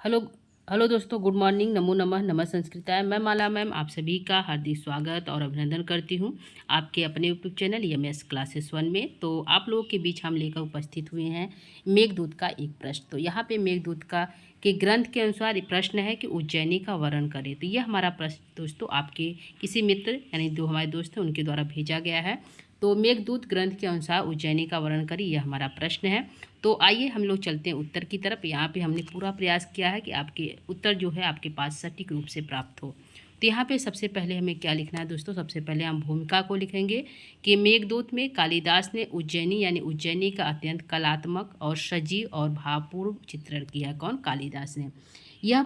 Hello hello दोस्तों, good morning, नमो नमः, नमः संस्कृताय। मैं माला मैम आप सभी का हार्दिक स्वागत और अभिनंदन करती हूँ आपके अपने यूट्यूब चैनल एमएस क्लासेस 1 में। तो आप लोगों के बीच हम लेकर उपस्थित हुए हैं मेघदूत का एक प्रश्न। तो यहाँ पे मेघदूत का के ग्रंथ के अनुसार एक प्रश्न है कि उज्जैनी का वर्णन करें। तो यह हमारा प्रश्न दोस्तों आपके किसी मित्र यानी जो हमारे दोस्त हैं उनके द्वारा भेजा गया है। तो मेघदूत ग्रंथ के अनुसार उज्जैनी का वर्णन करें, यह हमारा प्रश्न है। तो आइए हम लोग चलते हैं उत्तर की तरफ। यहाँ पे हमने पूरा प्रयास किया है कि आपके उत्तर जो है आपके पास सटीक रूप से प्राप्त हो। तो यहाँ पे सबसे पहले हमें क्या लिखना है दोस्तों, सबसे पहले हम भूमिका को लिखेंगे कि मेघदूत में कालिदास ने उज्जैनी यानी उज्जैनी का अत्यंत कलात्मक और सजीव और भावपूर्ण चित्रण किया है। कौन? कालिदास ने। यह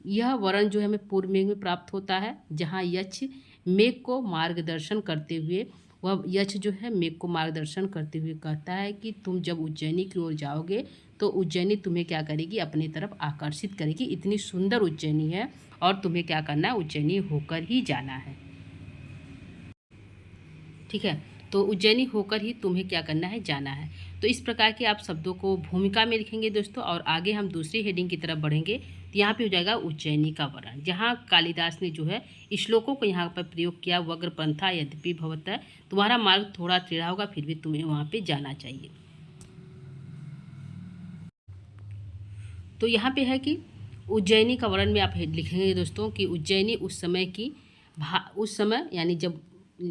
यह वर्ण जो है हमें पूर्व मेघ में प्राप्त होता है, जहाँ यक्ष मेघ को मार्गदर्शन करते हुए वह यक्ष जो है मेघ को मार्गदर्शन करते हुए कहता है कि तुम जब उज्जैनी की ओर जाओगे तो उज्जैनी तुम्हें क्या करेगी, अपनी तरफ आकर्षित करेगी। इतनी सुंदर उज्जैनी है और तुम्हें क्या करना है, उज्जैनी होकर ही जाना है। ठीक है, तो उज्जैनी होकर ही तुम्हें क्या करना है, जाना है। तो इस प्रकार के आप शब्दों को भूमिका में लिखेंगे दोस्तों। और आगे हम दूसरी हेडिंग की तरफ बढ़ेंगे तो यहाँ पे हो जाएगा उज्जैनी का वर्णन, जहाँ कालिदास ने जो है श्लोकों को यहाँ पर प्रयोग किया। वग्रपंथा यद्यपि भवतः, तुम्हारा मार्ग थोड़ा टेढ़ा होगा फिर भी तुम्हें वहाँ पे जाना चाहिए। तो यहाँ पे है कि उज्जैनी का वर्णन में आप लिखेंगे दोस्तों कि उज्जैनी उस समय की उस समय यानी जब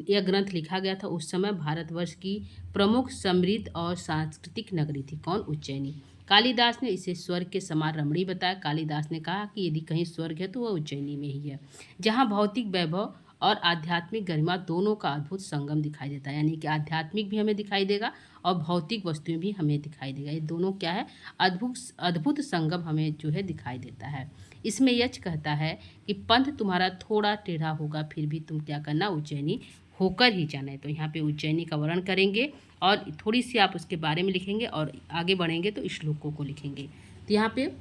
यह ग्रंथ लिखा गया था उस समय भारतवर्ष की प्रमुख समृद्ध और सांस्कृतिक नगरी थी। कौन? उज्जैनी। कालिदास ने इसे स्वर्ग के समान रमणीय बताया। कालिदास ने कहा कि यदि कहीं स्वर्ग है तो वह उज्जैनी में ही है, जहाँ भौतिक वैभव और आध्यात्मिक गरिमा दोनों का अद्भुत संगम दिखाई देता है। यानी कि आध्यात्मिक भी हमें दिखाई देगा और भौतिक वस्तुएं भी हमें दिखाई देगा। ये दोनों क्या है, अद्भुत अद्भुत संगम हमें जो है दिखाई देता है। इसमें यक्ष कहता है कि पंथ तुम्हारा थोड़ा टेढ़ा होगा फिर भी तुम क्या करना, उज्जैनी होकर ही जाना है। तो यहाँ पे उज्जैनी का वर्णन करेंगे और थोड़ी सी आप उसके बारे में लिखेंगे और आगे बढ़ेंगे तो श्लोकों को लिखेंगे। तो यहाँ पे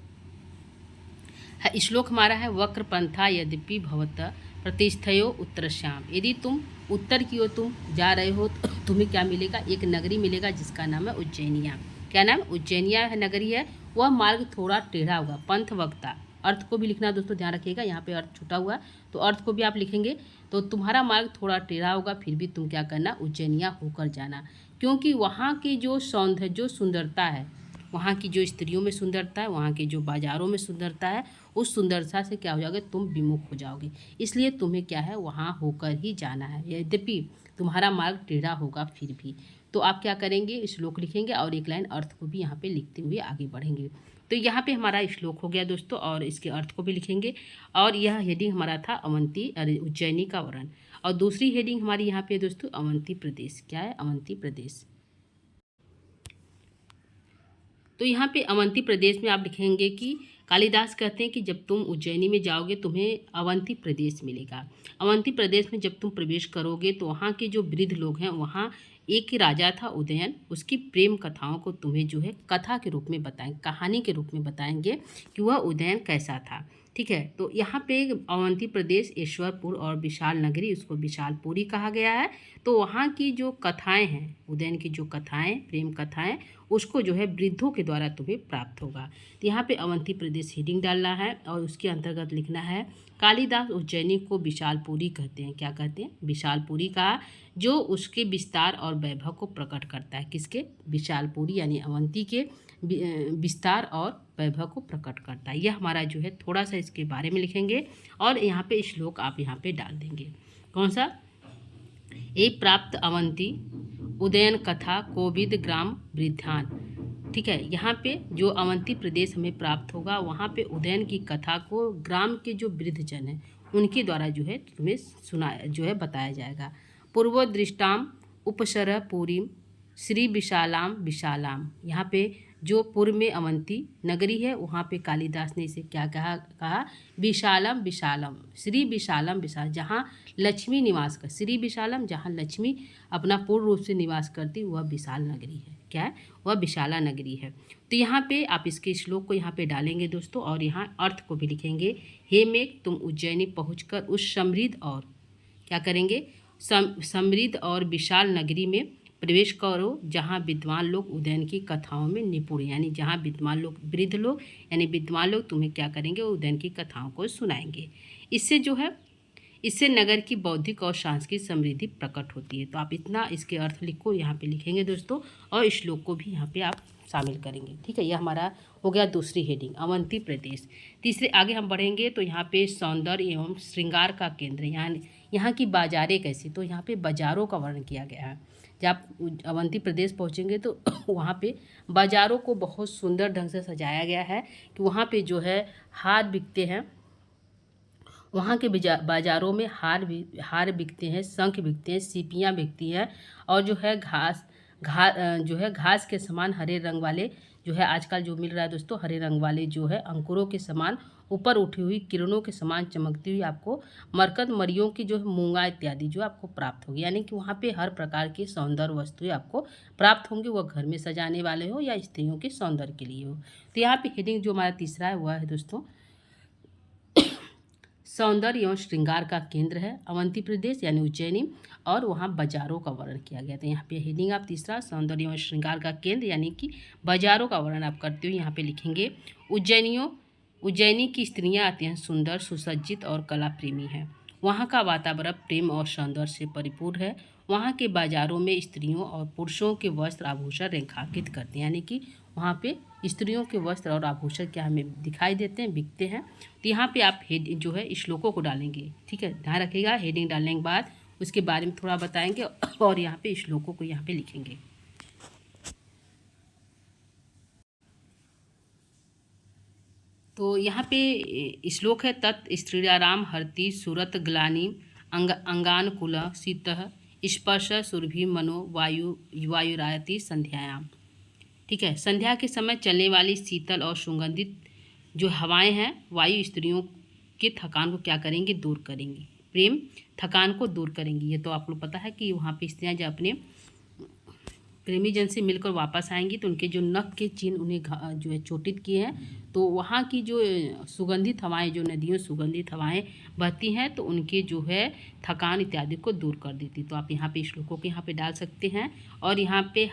श्लोक हमारा है, वक्रपंथा यद्यपि भवतः प्रतिष्ठयो उत्तरश्याम। यदि तुम उत्तर की ओर तुम जा रहे हो तो तुम्हें क्या मिलेगा, एक नगरी मिलेगा जिसका नाम है उज्जैनिया। क्या नाम? उज्जैनिया है, नगरी है। वह मार्ग थोड़ा टेढ़ा होगा। पंथ वक्ता, अर्थ को भी लिखना दोस्तों, ध्यान रखिएगा, यहाँ पे अर्थ छूटा हुआ है तो अर्थ को भी आप लिखेंगे। तो तुम्हारा मार्ग थोड़ा टेढ़ा होगा फिर भी तुम क्या करना, उज्जैनिया होकर जाना, क्योंकि वहाँ की जो सौंदर्य जो सुंदरता है, वहाँ की जो स्त्रियों में सुंदरता है, वहाँ के जो बाज़ारों में सुंदरता है, उस सुंदरता से क्या हो जाओगे, तुम विमुख हो जाओगे। इसलिए तुम्हें क्या है, वहाँ होकर ही जाना है, यद्यपि तुम्हारा मार्ग टेढ़ा होगा फिर भी। तो आप क्या करेंगे, श्लोक लिखेंगे और एक लाइन अर्थ को भी यहाँ पे लिखते हुए आगे बढ़ेंगे। तो यहाँ पे हमारा श्लोक हो गया दोस्तों और इसके अर्थ को भी लिखेंगे। और यह हेडिंग हमारा था अवंती उज्जैनी का वर्णन। और दूसरी हेडिंग हमारी यहाँ पे दोस्तों अवंती प्रदेश। क्या है? अवंती प्रदेश। तो यहाँ पे अवंती प्रदेश में आप लिखेंगे कि कालिदास कहते हैं कि जब तुम उज्जैनी में जाओगे तुम्हें अवंती प्रदेश मिलेगा। अवंती प्रदेश में जब तुम प्रवेश करोगे तो वहाँ के जो वृद्ध लोग हैं, वहाँ एक ही राजा था उदयन, उसकी प्रेम कथाओं को तुम्हें जो है कथा के रूप में बताएंगे, कहानी के रूप में बताएंगे कि वह उदयन कैसा था। ठीक है, तो यहाँ पे अवंती प्रदेश ईश्वरपुर और विशाल नगरी, उसको विशालपुरी कहा गया है। तो वहाँ की जो कथाएं हैं, उदयन की जो कथाएं, प्रेम कथाएं, उसको जो है वृद्धों के द्वारा तुम्हें प्राप्त होगा। तो यहाँ पे अवंती प्रदेश हेडिंग डालना है और उसके अंतर्गत लिखना है, कालिदास उज्जैनी को विशालपुरी कहते हैं। क्या कहते हैं? विशालपुरी का, जो उसके विस्तार और वैभव को प्रकट करता है। किसके? विशालपुरी यानी अवंती के विस्तार और वैभव को प्रकट करता है। यह हमारा जो है थोड़ा सा इसके बारे में लिखेंगे और यहाँ पे श्लोक आप यहाँ पे डाल देंगे। कौन सा? एक प्राप्त अवंती उदयन कथा कोविद ग्राम वृद्धान। ठीक है, यहाँ पे जो अवंती प्रदेश हमें प्राप्त होगा वहाँ पे उदयन की कथा को ग्राम के जो वृद्धजन हैं उनके द्वारा जो है तुम्हें सुनाया जो है बताया जाएगा। पूर्वो दृष्टाम उपसर पूरीम श्री विशालाम विशालाम। यहाँ पे जो पूर्व में अवंती नगरी है वहाँ पे कालिदास ने इसे क्या कहा, विशालम विशालम, श्री विशालम विशाल, जहाँ लक्ष्मी निवास कर, श्री विशालम, जहाँ लक्ष्मी अपना पूर्ण रूप से निवास करती वह विशाल नगरी है। क्या है? वह विशाला नगरी है। तो यहाँ पे आप इसके श्लोक को यहाँ पे डालेंगे दोस्तों और यहाँ अर्थ को भी लिखेंगे। हे मेघ, तुम उज्जैनी पहुँचकर उस समृद्ध और क्या करेंगे, समृद्ध और विशाल नगरी में प्रवेश करो जहाँ विद्वान लोग उदयन की कथाओं में निपुण, यानी जहाँ विद्वान लोग, वृद्ध लोग यानी विद्वान लोग तुम्हें क्या करेंगे, उदयन की कथाओं को सुनाएंगे। इससे नगर की बौद्धिक और सांस्कृतिक समृद्धि प्रकट होती है। तो आप इतना इसके अर्थ लिखो, यहाँ पे लिखेंगे दोस्तों, और श्लोक को भी यहाँ पे आप शामिल करेंगे। ठीक है, यह हमारा हो गया दूसरी हेडिंग, अवंती प्रदेश। तीसरे आगे हम बढ़ेंगे तो यहाँ पे सौंदर्य एवं श्रृंगार का केंद्र, यहाँ की बाजारें कैसी, तो यहाँ पे बाजारों का वर्णन किया गया है। जब आप अवंती प्रदेश पहुँचेंगे तो वहाँ पे बाज़ारों को बहुत सुंदर ढंग से सजाया गया है कि वहाँ पे जो है हार बिकते हैं, वहाँ के बाज़ारों में हार बिकते हैं, शंख बिकते हैं, सीपियाँ बिकती हैं, और जो है घास के समान हरे रंग वाले जो है आजकल जो मिल रहा है दोस्तों, हरे रंग वाले जो है अंकुरों के समान ऊपर उठी हुई किरणों के समान चमकती हुई आपको मरकत मरियों की जो है मूंगा इत्यादि जो आपको प्राप्त होगी। यानी कि वहाँ पे हर प्रकार की सौंदर्य वस्तुएं आपको प्राप्त होंगी, वह घर में सजाने वाले हो या स्त्रियों के सौंदर्य के लिए हो। तो यहाँ पे हेडिंग जो हमारा तीसरा है वह है दोस्तों सौंदर्य एवं श्रृंगार का केंद्र है अवंती प्रदेश यानी उज्जैनी, और वहाँ बाजारों का वर्णन किया गया। तो यहाँ पे हेडिंग आप तीसरा सौंदर्य एवं श्रृंगार का केंद्र यानी कि बाजारों का वर्णन आप करते हुए यहाँ पे लिखेंगे उज्जैनी की स्त्रियाँ अत्यंत सुंदर, सुसज्जित और कला प्रेमी हैं। वहाँ का वातावरण प्रेम और सौंदर्य से परिपूर्ण है। वहाँ के बाजारों में स्त्रियों और पुरुषों के वस्त्र आभूषण रेखांकित करते हैं, यानी कि वहाँ पे स्त्रियों के वस्त्र और आभूषण क्या हमें दिखाई देते हैं, बिकते हैं। तो यहाँ पे आप हेड जो है श्लोकों को डालेंगे। ठीक है, ध्यान रखिएगा, हेडिंग डालने के बाद उसके बारे में थोड़ा बताएंगे और यहाँ पे श्लोकों को यहाँ पे लिखेंगे। तो यहाँ पे श्लोक है तत् स्त्रीराम हरति सुरत ग्लानि अंगानुकूल शीतः स्पर्श सुरभि मनो वायुरायति संध्यायाम। ठीक है, संध्या के समय चलने वाली शीतल और सुगंधित जो हवाएं हैं वायु स्त्रियों के थकान को क्या करेंगे, दूर करेंगी, प्रेम थकान को दूर करेंगी। ये तो आप लोग पता है कि वहाँ पे स्त्रियाँ जब अपने प्रेमी जन से मिलकर वापस आएंगी तो उनके जो नख के चिन्ह उन्हें जो है चोटित किए हैं, तो वहाँ की जो सुगंधित हवाएं, जो नदियों सुगंधित हवाएं बहती हैं, तो उनके जो है थकान इत्यादि को दूर कर देती। तो आप यहाँ पे श्लोकों के यहाँ पे डाल सकते हैं। और यहाँ पे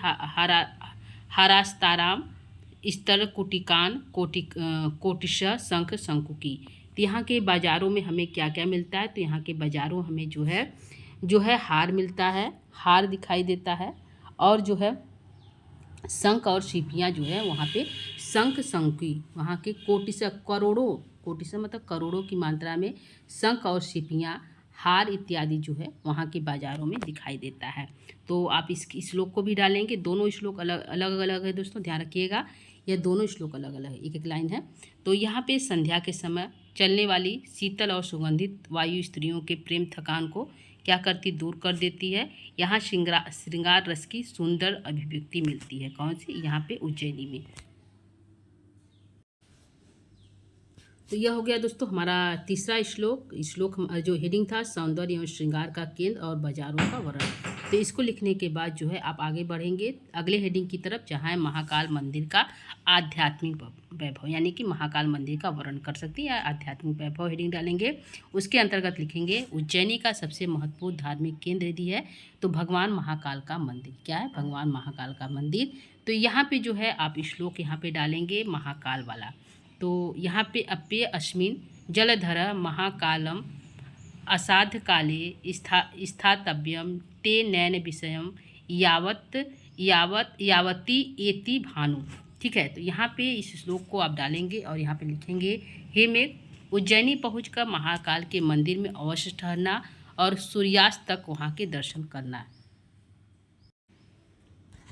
हारास्ताराम स्तर कुटिकान कोटिश शंख शंकुकी। तो यहाँ के बाज़ारों में हमें क्या क्या मिलता है, तो यहाँ के बाज़ारों हमें जो है हार मिलता है, हार दिखाई देता है, और जो है शंख और सीपियाँ जो है वहाँ पे शंख शंकुकी, वहाँ के कोटिश मतलब करोड़ों की मात्रा में शंख और सीपियाँ, हार इत्यादि जो है वहाँ के बाज़ारों में दिखाई देता है। तो आप इस श्लोक को भी डालेंगे। दोनों श्लोक अलग अलग है दोस्तों, ध्यान रखिएगा, यह दोनों श्लोक अलग अलग है, एक एक लाइन है। तो यहाँ पे संध्या के समय चलने वाली शीतल और सुगंधित वायु स्त्रियों के प्रेम थकान को क्या करती, दूर कर देती है। यहाँ श्रृंगार रस की सुंदर अभिव्यक्ति मिलती है। कौन सी, यहाँ पे उज्जैनी में। तो यह हो गया दोस्तों हमारा तीसरा श्लोक जो हेडिंग था सौंदर्य एवं श्रृंगार का केंद्र और बाजारों का वर्णन। तो इसको लिखने के बाद जो है आप आगे बढ़ेंगे अगले हेडिंग की तरफ, जहाँ है महाकाल मंदिर का आध्यात्मिक वैभव, यानी कि महाकाल मंदिर का वर्णन कर सकते हैं या आध्यात्मिक वैभव हेडिंग डालेंगे। उसके अंतर्गत लिखेंगे उज्जैनी का सबसे महत्वपूर्ण धार्मिक केंद्र यदि है तो भगवान महाकाल का मंदिर। क्या है, भगवान महाकाल का मंदिर। तो यहाँ पे जो है आप श्लोक यहाँ पे डालेंगे महाकाल वाला। तो यहाँ पे अप्य अस्मिन् जलधर महाकालम असाध्य काले स्थातव्यम ते नैन विषयम यावती एति भानु। ठीक है, तो यहाँ पे इस श्लोक को आप डालेंगे और यहाँ पे लिखेंगे हे मेघ, उज्जैनी पहुँचकर महाकाल के मंदिर में अवश्य ठहरना और सूर्यास्त तक वहाँ के दर्शन करना।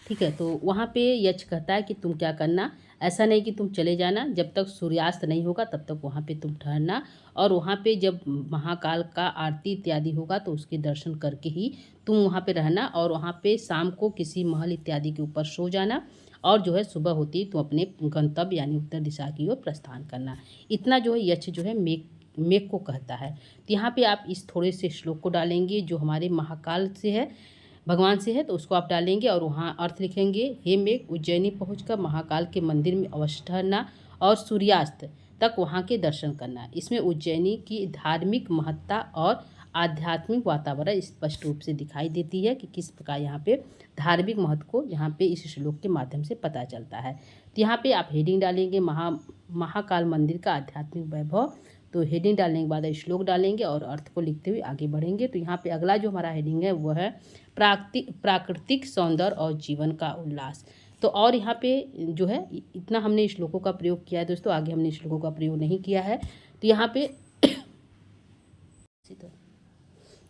ठीक है, तो वहाँ पे यक्ष कहता है कि तुम क्या करना, ऐसा नहीं कि तुम चले जाना, जब तक सूर्यास्त नहीं होगा तब तक वहाँ पे तुम ठहरना, और वहाँ पे जब महाकाल का आरती इत्यादि होगा तो उसके दर्शन करके ही तुम वहाँ पे रहना, और वहाँ पे शाम को किसी महल इत्यादि के ऊपर सो जाना, और जो है सुबह होती तुम अपने गंतव्य यानी उत्तर दिशा की ओर प्रस्थान करना। इतना जो है यक्ष जो है मेघ को कहता है। तो यहाँ पे आप इस थोड़े से श्लोक को डालेंगे जो हमारे महाकाल से है, भगवान से है, तो उसको आप डालेंगे और वहाँ अर्थ लिखेंगे हे मेघ, उज्जैनी पहुंचकर महाकाल के मंदिर में अवश्य ठहरना और सूर्यास्त तक वहाँ के दर्शन करना। इसमें उज्जैनी की धार्मिक महत्ता और आध्यात्मिक वातावरण स्पष्ट रूप से दिखाई देती है कि किस प्रकार यहाँ पे धार्मिक महत्व को यहाँ पे इस श्लोक के माध्यम से पता चलता है। तो यहाँ पे आप हेडिंग डालेंगे महाकाल मंदिर का आध्यात्मिक वैभव। तो हेडिंग डालने के बाद श्लोक डालेंगे और अर्थ को लिखते हुए आगे बढ़ेंगे। तो यहाँ पे अगला जो हमारा हेडिंग है वह है प्राकृतिक सौंदर्य और जीवन का उल्लास। तो और यहाँ पे जो है इतना हमने श्लोकों का प्रयोग किया है दोस्तों, आगे हमने श्लोकों का प्रयोग नहीं किया है। तो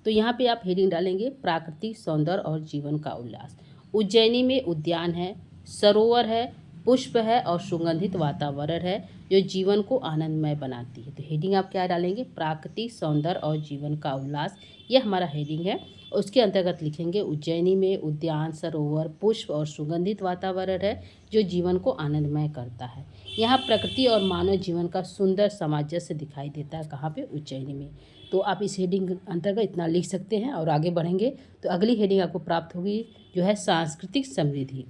यहाँ पे आप हेडिंग डालेंगे प्राकृतिक सौंदर्य और जीवन का उल्लास। उज्जैनी में उद्यान है, सरोवर है, पुष्प है और सुगंधित वातावरण है जो जीवन को आनंदमय बनाती है। तो हेडिंग आप क्या डालेंगे? प्राकृतिक सौंदर्य और जीवन का उल्लास, यह हमारा हेडिंग है। उसके अंतर्गत लिखेंगे उज्जैनी में उद्यान, सरोवर, पुष्प और सुगंधित वातावरण है जो जीवन को आनंदमय करता है। यहाँ प्रकृति और मानव जीवन का सुंदर सामंजस्य दिखाई देता है। कहाँ पे? उज्जैनी में। तो आप इस हेडिंग अंतर्गत इतना लिख सकते हैं और आगे बढ़ेंगे तो अगली हेडिंग आपको प्राप्त होगी जो है सांस्कृतिक समृद्धि।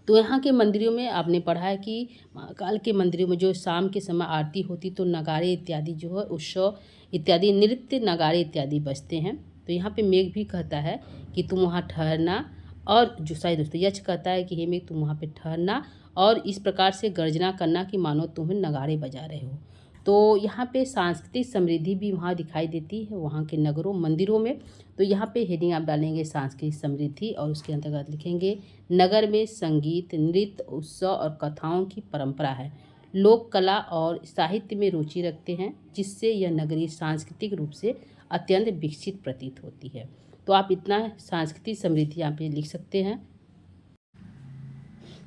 तो यहाँ के मंदिरों में आपने पढ़ा है कि महाकाल के मंदिरों में जो शाम के समय आरती होती तो नगाड़े इत्यादि जो है उत्सव इत्यादि नृत्य नगाड़े इत्यादि बजते हैं। तो यहाँ पे मेघ भी कहता है कि तुम वहाँ ठहरना, और जो साई दोस्तों यक्ष कहता है कि हे मेघ तुम वहाँ पे ठहरना और इस प्रकार से गर्जना करना कि मानो तुम्हें नगाड़े बजा रहे हो। तो यहाँ पे सांस्कृतिक समृद्धि भी वहाँ दिखाई देती है वहाँ के नगरों मंदिरों में। तो यहाँ पे हेडिंग आप डालेंगे सांस्कृतिक समृद्धि और उसके अंतर्गत लिखेंगे नगर में संगीत, नृत्य, उत्सव और कथाओं की परंपरा है। लोक कला और साहित्य में रुचि रखते हैं जिससे यह नगरी सांस्कृतिक रूप से अत्यंत विकसित प्रतीत होती है। तो आप इतना सांस्कृतिक समृद्धि यहाँ पे लिख सकते हैं।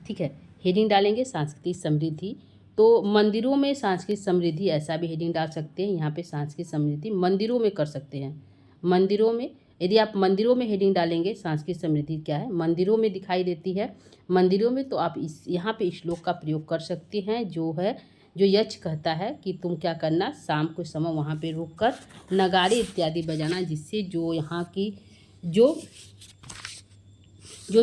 ठीक है, हेडिंग डालेंगे सांस्कृतिक समृद्धि। तो मंदिरों में सांस्कृतिक समृद्धि ऐसा भी हेडिंग डाल सकते हैं। यहाँ पे सांस्कृतिक समृद्धि मंदिरों में कर सकते हैं। मंदिरों में यदि आप मंदिरों में हेडिंग डालेंगे सांस्कृतिक समृद्धि क्या है, मंदिरों में दिखाई देती है मंदिरों में, तो आप इस यहाँ पे श्लोक का प्रयोग कर सकते हैं जो यक्ष कहता है कि तुम क्या करना, शाम के समय वहाँ पे रुककर नगाड़े इत्यादि बजाना जिससे जो यहाँ की जो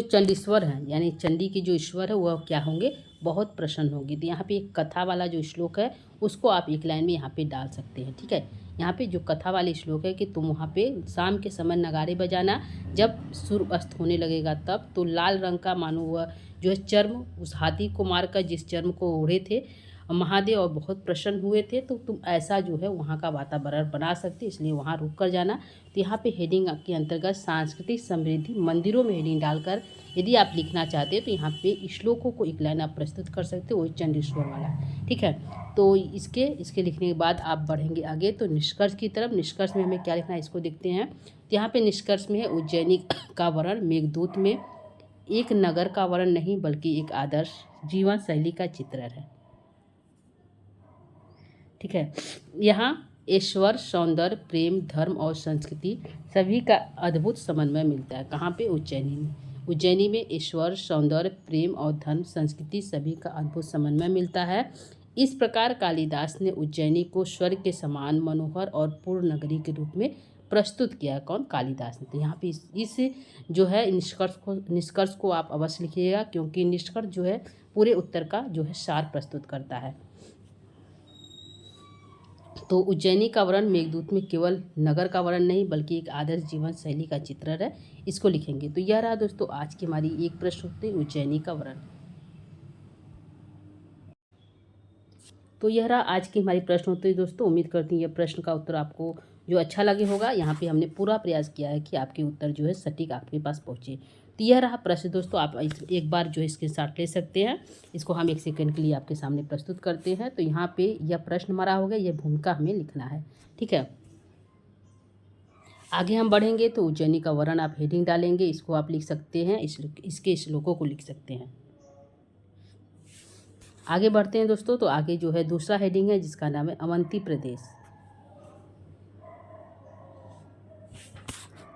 चंडीश्वर है यानी चंडी के जो ईश्वर है वह क्या होंगे, बहुत प्रसन्न होगी। तो यहाँ पे एक कथा वाला जो श्लोक है उसको आप एक लाइन में यहाँ पे डाल सकते हैं। ठीक है, यहाँ पे जो कथा वाली श्लोक है कि तुम वहाँ पे शाम के समय नगाड़े बजाना, जब सूर्य अस्त होने लगेगा तब, तो लाल रंग का मानो वह जो है चर्म उस हाथी को मारकर जिस चर्म को ओढ़े थे महादेव और बहुत प्रसन्न हुए थे, तो तुम ऐसा जो है वहाँ का वातावरण बना सकते, इसलिए वहाँ रुक कर जाना। तो यहाँ पे हेडिंग के अंतर्गत सांस्कृतिक समृद्धि मंदिरों में हेडिंग डालकर यदि आप लिखना चाहते हैं तो यहाँ पे श्लोकों को एक लाइन आप प्रस्तुत कर सकते हो, वही चंडीश्वर वाला। ठीक है, तो इसके लिखने के बाद आप बढ़ेंगे आगे तो निष्कर्ष की तरफ। निष्कर्ष में हमें क्या लिखना है इसको देखते हैं। तो यहाँ पे निष्कर्ष में है उज्जैनी का वर्णन मेघदूत में एक नगर का वर्णन नहीं बल्कि एक आदर्श जीवन शैली का चित्रण है। ठीक है, यहाँ ईश्वर, सौंदर्य, प्रेम, धर्म और संस्कृति सभी का अद्भुत समन्वय मिलता है। कहाँ पे? उज्जैनी में। उज्जैनी में ईश्वर, सौंदर्य, प्रेम और धर्म, संस्कृति सभी का अद्भुत समन्वय मिलता है। इस प्रकार कालिदास ने उज्जैनी को स्वर्ग के समान मनोहर और पूर्ण नगरी के रूप में प्रस्तुत किया। कौन? कालिदास ने। तो यहाँ पे इस जो है निष्कर्ष को आप अवश्य लिखिएगा क्योंकि निष्कर्ष जो है पूरे उत्तर का जो है सार प्रस्तुत करता है। तो उज्जैनी का वर्णन मेघदूत में केवल नगर का वर्णन नहीं बल्कि एक आदर्श जीवन शैली का चित्रण है, इसको लिखेंगे। तो यह रहा दोस्तों आज की हमारी एक प्रश्नोत्तरी उज्जैनी का वर्णन। तो यह रहा आज की हमारी प्रश्नोत्तरी दोस्तों। उम्मीद करती हूँ यह प्रश्न का उत्तर आपको जो अच्छा लगे होगा। यहाँ पे हमने पूरा प्रयास किया है कि आपके उत्तर जो है सटीक आपके पास पहुँचे। तो यह रहा प्रश्न दोस्तों, आप एक बार जो है स्क्रीनशॉट ले सकते हैं। इसको हम 1 सेकंड के लिए आपके सामने प्रस्तुत करते हैं। तो यहाँ पे यह प्रश्न हमारा हो गया, यह भूमिका हमें लिखना है। ठीक है, आगे हम बढ़ेंगे तो उज्जैनी का वर्णन आप हेडिंग डालेंगे, इसको आप लिख सकते हैं, इसके श्लोकों को लिख सकते हैं। आगे बढ़ते हैं दोस्तों। तो आगे जो है दूसरा हेडिंग है जिसका नाम है अवंती प्रदेश।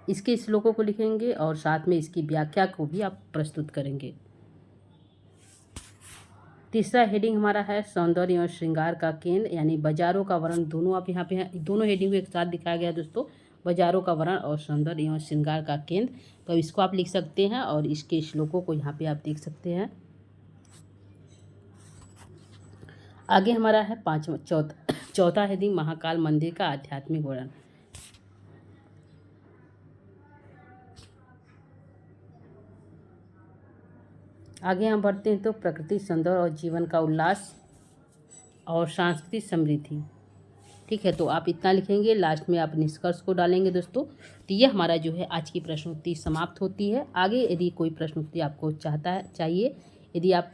इसके श्लोकों को लिखेंगे और साथ में इसकी व्याख्या को भी आप प्रस्तुत करेंगे। तीसरा हेडिंग हमारा है सौंदर्य एवं श्रृंगार का केंद्र यानी बाजारों का वर्णन। दोनों आप यहाँ पे हैं, दोनों हेडिंग को एक साथ दिखाया गया है दोस्तों, बाजारों का वर्णन और सौंदर्य एवं श्रृंगार का केंद्र। तो इसको आप लिख सकते हैं और इसके श्लोकों को यहाँ पे आप देख सकते हैं। आगे हमारा है चौथा हेडिंग महाकाल मंदिर का आध्यात्मिक वर्णन। आगे हम बढ़ते हैं तो प्रकृति सौंदर्य और जीवन का उल्लास और सांस्कृतिक समृद्धि। ठीक है, तो आप इतना लिखेंगे, लास्ट में आप निष्कर्ष को डालेंगे दोस्तों। तो ये हमारा जो है आज की प्रश्नोत्तरी समाप्त होती है। आगे यदि कोई प्रश्नोत्तरी आपको चाहिए, यदि आप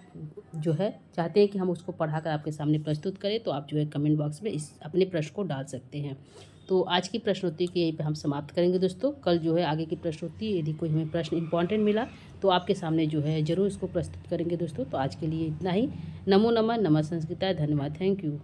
जो है चाहते हैं कि हम उसको पढ़ाकर आपके सामने प्रस्तुत करें, तो आप जो है कमेंट बॉक्स में इस अपने प्रश्न को डाल सकते हैं। तो आज की प्रश्नोत्तरी को यहीं पे हम समाप्त करेंगे दोस्तों। कल जो है आगे की प्रश्नोत्तरी, यदि कोई हमें प्रश्न इंपॉर्टेंट मिला तो आपके सामने जो है ज़रूर इसको प्रस्तुत करेंगे दोस्तों। तो आज के लिए इतना ही। नमो नमः, नमः संस्कृताय, धन्यवाद, थैंक यू।